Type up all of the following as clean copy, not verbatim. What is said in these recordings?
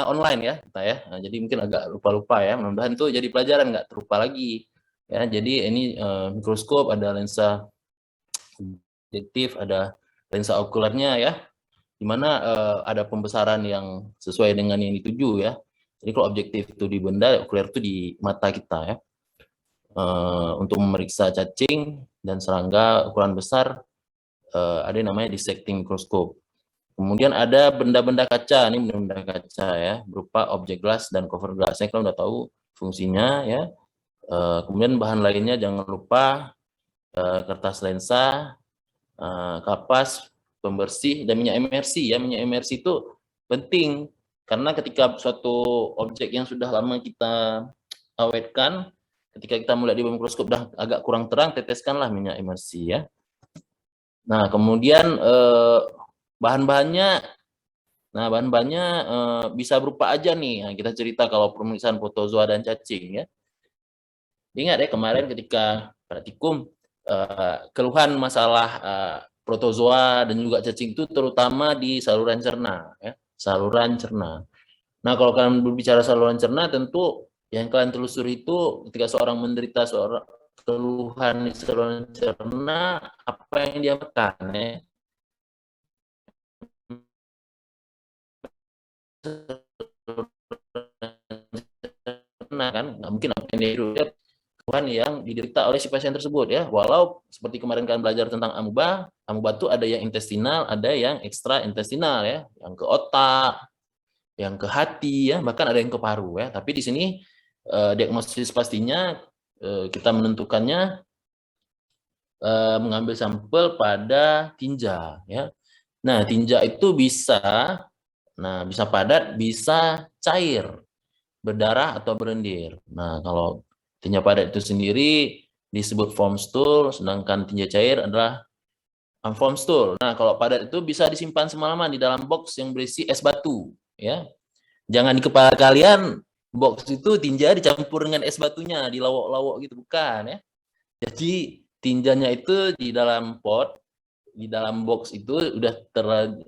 online ya kita ya. Nah, jadi mungkin agak lupa-lupa ya. Mudah-mudahan itu jadi pelajaran, nggak terlupa lagi ya. Jadi ini mikroskop, ada lensa objektif, ada lensa okulernya ya, di mana ada pembesaran yang sesuai dengan yang dituju ya. Jadi kalau objektif itu di benda, okuler itu di mata kita ya. Untuk memeriksa cacing dan serangga ukuran besar ada yang namanya dissecting microscope. Kemudian ada benda-benda kaca, ini benda-benda kaca ya, berupa object glass dan cover glass. Saya kalau udah tahu fungsinya ya. Kemudian bahan lainnya jangan lupa kertas lensa, kapas, pembersih, dan minyak emersi ya. Minyak emersi itu penting karena ketika suatu objek yang sudah lama kita awetkan, ketika kita melihat di bawah mikroskop udah agak kurang terang, teteskanlah minyak emersi ya. Nah, kemudian bahan-bahannya, bisa berupa aja nih. Nah, kita cerita kalau pemeriksaan protozoa dan cacing ya. Ingat ya kemarin ketika praktikum keluhan masalah protozoa dan juga cacing itu terutama di saluran cerna ya, saluran cerna. Nah, kalau kalian berbicara saluran cerna, tentu yang kalian telusuri itu ketika seorang menderita seorang keluhan di saluran cerna, apa yang dia makan ya. Nah, kan nggak mungkin apa yang dia keluhan yang diderita oleh si pasien tersebut ya. Walau seperti kemarin kalian belajar tentang amuba, amuba itu ada yang intestinal, ada yang ekstra intestinal ya, yang ke otak, yang ke hati ya, bahkan ada yang ke paru ya. Tapi di sini diagnosis pastinya kita menentukannya mengambil sampel pada tinja ya. Nah, tinja itu bisa padat, bisa cair, berdarah atau berlendir. Nah, kalau tinja padat itu sendiri disebut foam stool, sedangkan tinja cair adalah foam stool. Nah, kalau padat itu bisa disimpan semalaman di dalam box yang berisi es batu ya. Jangan di kepala kalian box itu tinja dicampur dengan es batunya, dilawok-lawok gitu, bukan ya. Jadi tinjanya itu di dalam pot, di dalam box itu udah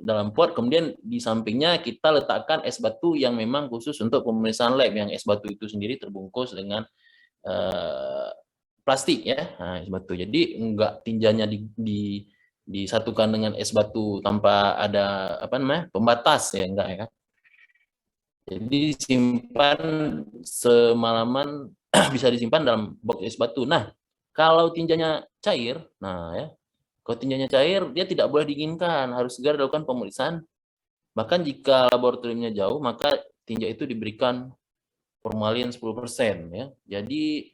dalam pot, kemudian di sampingnya kita letakkan es batu yang memang khusus untuk pemeriksaan lab, yang es batu itu sendiri terbungkus dengan plastik ya. Nah, es batu. Jadi enggak tinjanya disatukan dengan es batu tanpa ada pembatas ya, enggak ya. Jadi simpan semalaman bisa disimpan dalam box es batu. Nah, kalau tinjanya cair, kalau tinjanya cair dia tidak boleh dinginkan, harus segera dilakukan pemeriksaan. Bahkan jika laboratoriumnya jauh, maka tinja itu diberikan formalin 10% ya. Jadi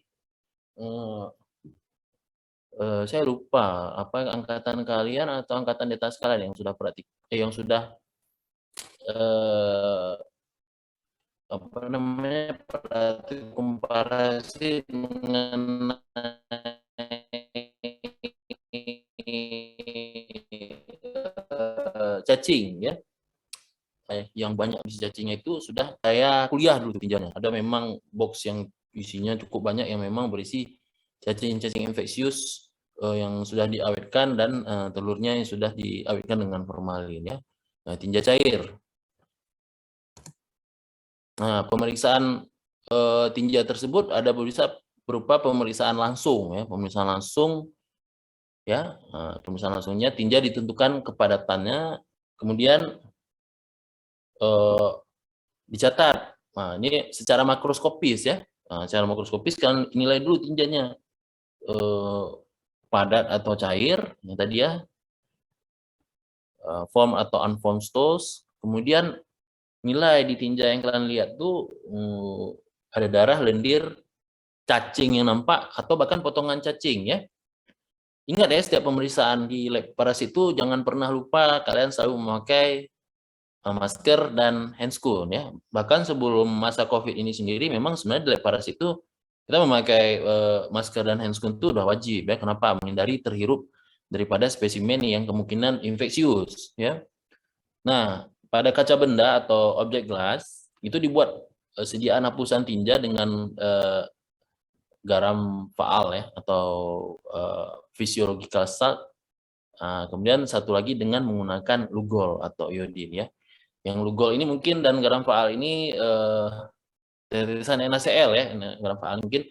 saya lupa apa angkatan kalian atau angkatan di atas kalian yang sudah yang sudah praktik komparasi mengenai cacing ya, yang banyak isi cacingnya itu sudah saya kuliah dulu tinjanya. Ada memang box yang isinya cukup banyak yang memang berisi cacing-cacing infeksius yang sudah diawetkan dan telurnya yang sudah diawetkan dengan formalin ya. Nah, tinja cair. Nah, pemeriksaan tinja tersebut ada bisa berupa pemeriksaan langsung ya, pemeriksaan langsung ya. Pemeriksaan langsungnya tinja ditentukan kepadatannya, kemudian dicatat. Nah, ini secara makroskopis ya. Nah, secara makroskopis kan nilai dulu tinjanya padat atau cair, yang tadi ya, form atau unformed stools. Kemudian nilai di tinja yang kalian lihat tuh ada darah, lendir, cacing yang nampak, atau bahkan potongan cacing ya. Ingat ya, setiap pemeriksaan di lab parasit itu jangan pernah lupa kalian selalu memakai masker dan handscoon ya. Bahkan sebelum masa COVID ini sendiri memang sebenarnya di lab parasit itu kita memakai masker dan handscoon itu udah wajib ya. Kenapa? Menghindari terhirup daripada spesimen yang kemungkinan infeksius ya. Nah, pada kaca benda atau objek glass itu dibuat sediaan hapusan tinja dengan garam faal ya, atau physiological salt. Kemudian satu lagi dengan menggunakan lugol atau iodin ya. Yang Lugol ini mungkin dan garam faal ini tetesan NaCl ya, garam faal mungkin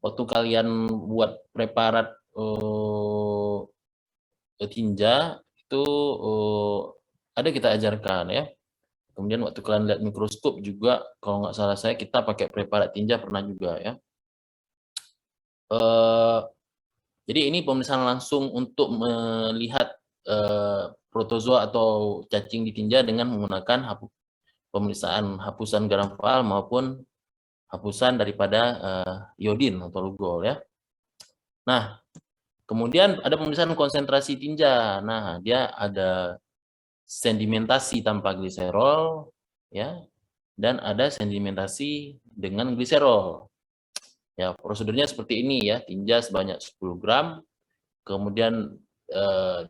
waktu kalian buat preparat tinja itu ada kita ajarkan ya. Kemudian waktu kalian lihat mikroskop juga, kalau nggak salah saya kita pakai preparat tinja pernah juga ya. Jadi ini pemeriksaan langsung untuk melihat protozoa atau cacing di tinja dengan menggunakan pemeriksaan hapusan garam faal maupun hapusan daripada iodin atau Lugol ya. Nah, kemudian ada pemeriksaan konsentrasi tinja. Nah, dia ada sedimentasi tanpa gliserol ya, dan ada sedimentasi dengan gliserol. Ya, prosedurnya seperti ini ya, tinja sebanyak 10 gram, kemudian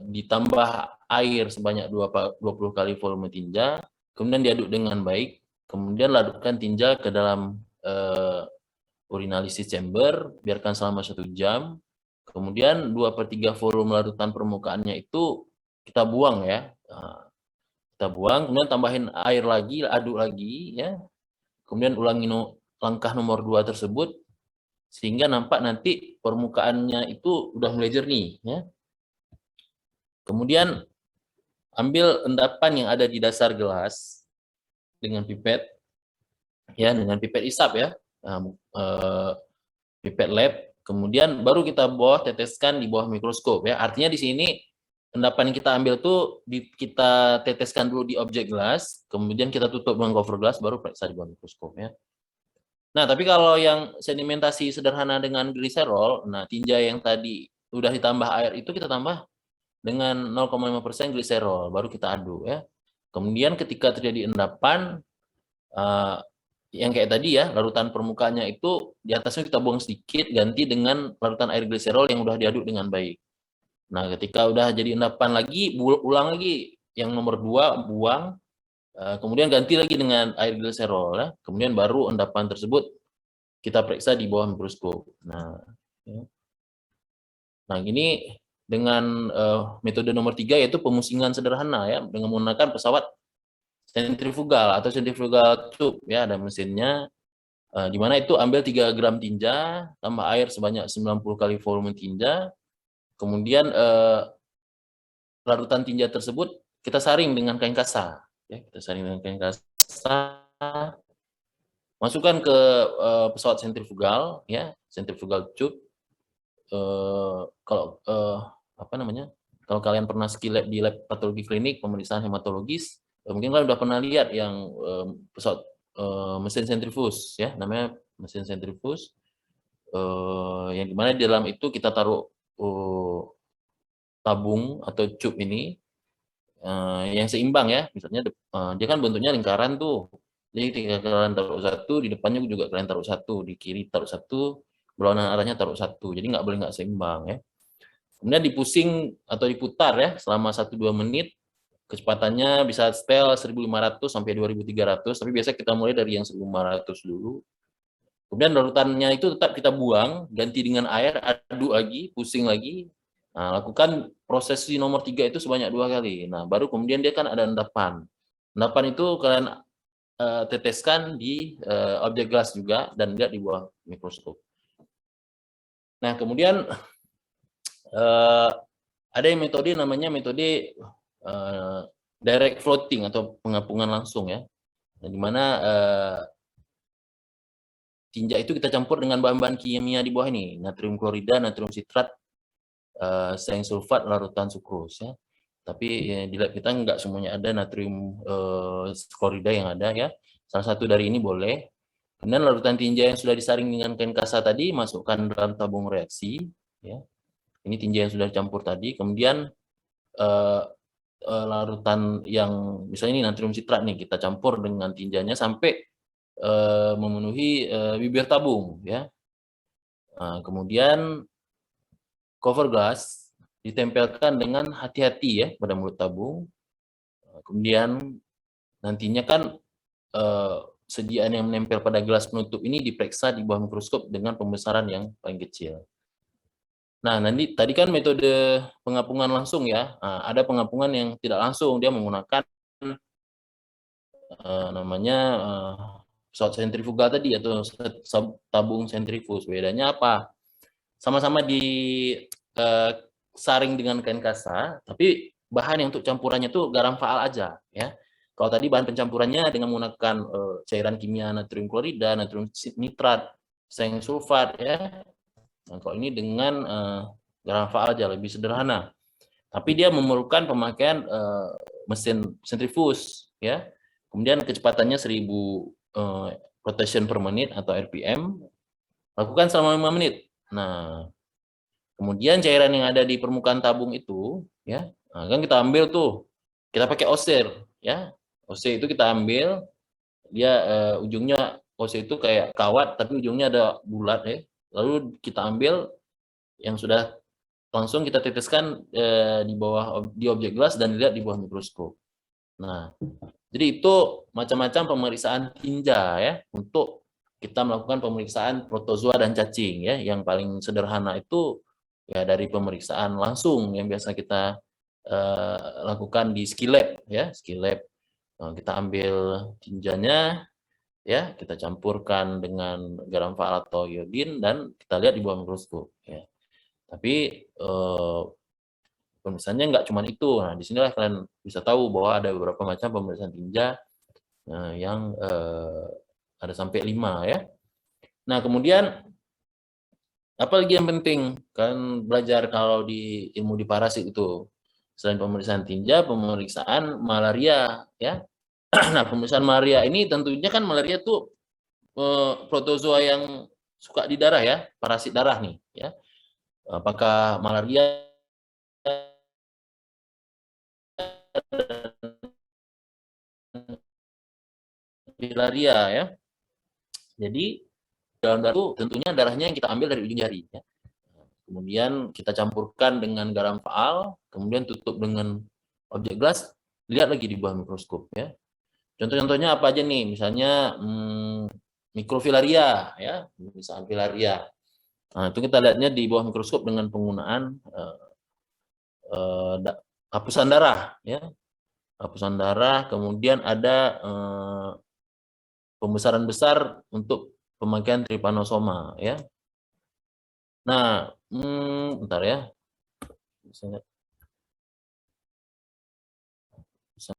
ditambah air sebanyak 20 kali volume tinja, kemudian diaduk dengan baik, kemudian larutkan tinja ke dalam urinalisis chamber, biarkan selama 1 jam, kemudian 2/3 volume larutan permukaannya itu kita buang ya, kita buang, kemudian tambahin air lagi, aduk lagi ya, kemudian ulangi langkah nomor 2 tersebut, sehingga nampak nanti permukaannya itu udah mulai jernih ya. Kemudian ambil endapan yang ada di dasar gelas dengan pipet ya, dengan pipet isap ya, pipet lab, kemudian baru kita teteskan di bawah mikroskop ya. Artinya di sini endapan yang kita ambil tuh kita teteskan dulu di objek gelas, kemudian kita tutup dengan cover gelas, baru periksa di bawah mikroskop ya. Nah, tapi kalau yang sedimentasi sederhana dengan gliserol, nah tinja yang tadi udah ditambah air itu kita tambah dengan 0,5% gliserol, baru kita aduk ya. Kemudian ketika terjadi endapan, yang kayak tadi ya, larutan permukaannya itu di atasnya kita buang sedikit, ganti dengan larutan air gliserol yang udah diaduk dengan baik. Nah, ketika udah jadi endapan lagi, ulang lagi yang nomor 2, buang, kemudian ganti lagi dengan air gliserol ya. Kemudian baru endapan tersebut kita periksa di bawah mikroskop. Nah, ya. Nah ini dengan metode nomor 3 yaitu pemusingan sederhana ya, dengan menggunakan pesawat sentrifugal atau sentrifugal tube ya, ada mesinnya, di mana itu ambil 3 gram tinja, tambah air sebanyak 90 kali volume tinja, kemudian larutan tinja tersebut kita saring dengan kain kasa, ya, kita saring dengan kain kasa, masukkan ke pesawat sentrifugal, ya, sentrifugal tube. Kalau apa namanya? Kalau kalian pernah skill lab di lab patologi klinik pemeriksaan hematologis, mungkin kalian udah pernah lihat yang pesawat mesin sentrifus, ya, namanya mesin sentrifus, yang dimana di dalam itu kita taruh tabung atau tube ini yang seimbang ya, misalnya dia kan bentuknya lingkaran tuh, jadi ketika kalian taruh satu, di depannya juga kalian taruh satu, di kiri taruh satu, berlawanan arahnya taruh satu, jadi nggak boleh nggak seimbang ya. Kemudian dipusing atau diputar ya selama 1-2 menit, kecepatannya bisa setel 1.500 sampai 2.300, tapi biasa kita mulai dari yang 1.500 dulu. Kemudian larutannya itu tetap kita buang, ganti dengan air, aduk lagi, pusing lagi. Nah, lakukan proses nomor 3 itu sebanyak 2 kali. Nah, baru kemudian dia kan ada endapan. Endapan itu kalian teteskan di objek gelas juga dan lihat di bawah mikroskop. Nah, kemudian ada yang metode namanya metode direct floating atau pengapungan langsung ya, di mana tinja itu kita campur dengan bahan-bahan kimia di bawah ini, natrium klorida, natrium sitrat, seng sulfat, larutan sukrus ya. Tapi di lab kita nggak semuanya ada natrium klorida yang ada ya. Salah satu dari ini boleh. Kemudian larutan tinja yang sudah disaring dengan kain kasa tadi masukkan dalam tabung reaksi ya. Ini tinja yang sudah dicampur tadi. Kemudian larutan yang misalnya ini natrium sitrat nih kita campur dengan tinjanya sampai memenuhi bibir tabung ya. Nah, kemudian cover glass ditempelkan dengan hati-hati ya pada mulut tabung. Kemudian nantinya kan sediaan yang menempel pada gelas penutup ini diperiksa di bawah mikroskop dengan pembesaran yang paling kecil. Nah, nanti tadi kan metode pengapungan langsung ya. Nah, ada pengapungan yang tidak langsung, dia menggunakan namanya pesawat sentrifugal tadi atau tabung sentrifuge. Bedanya apa? Sama-sama saring dengan kain kasa, tapi bahan yang untuk campurannya itu garam faal aja, ya. Kalau tadi bahan pencampurannya dengan menggunakan cairan kimia natrium klorida, natrium nitrat, seng sulfat, ya. Nah, kalau ini dengan garam faal aja, lebih sederhana. Tapi dia memerlukan pemakaian mesin sentrifuge, ya. Kemudian kecepatannya 1000 rotation per menit atau RPM. Lakukan selama 5 menit. Nah, kemudian cairan yang ada di permukaan tabung itu, ya, kan kita ambil tuh, kita pakai osir, ya. Osir itu kita ambil, dia ujungnya osir itu kayak kawat, tapi ujungnya ada bulat, ya. Lalu kita ambil yang sudah langsung kita teteskan di bawah di objek gelas dan dilihat di bawah mikroskop. Nah, jadi itu macam-macam pemeriksaan tinja, ya, untuk kita melakukan pemeriksaan protozoa dan cacing, ya. Yang paling sederhana itu ya dari pemeriksaan langsung yang biasa kita lakukan di ski lab, ya, ski lab. Kita ambil tinjanya, ya, kita campurkan dengan garam faal atau iodin dan kita lihat di bawah mikroskop, ya. Tapi pemeriksaannya nggak cuma itu. Nah, disinilah kalian bisa tahu bahwa ada beberapa macam pemeriksaan tinja yang ada sampai 5, ya. Nah, kemudian apa lagi yang penting kan belajar kalau di ilmu di parasit itu? Selain pemeriksaan tinja, pemeriksaan malaria, ya. Nah, pemeriksaan malaria ini tentunya kan malaria itu protozoa yang suka di darah, ya, parasit darah nih, ya. Apakah malaria filaria, ya. Jadi dalam darah itu tentunya darahnya yang kita ambil dari ujung jari, ya. Kemudian kita campurkan dengan garam faal, kemudian tutup dengan objek gelas, lihat lagi di bawah mikroskop, ya. Contoh-contohnya apa aja nih? Misalnya mikrofilaria, ya, misalnya filaria. Nah, itu kita lihatnya di bawah mikroskop dengan penggunaan hapusan darah, ya, hapusan darah. Kemudian ada pembesaran besar untuk pemakaian trypanosoma, ya. Nah, bentar ya.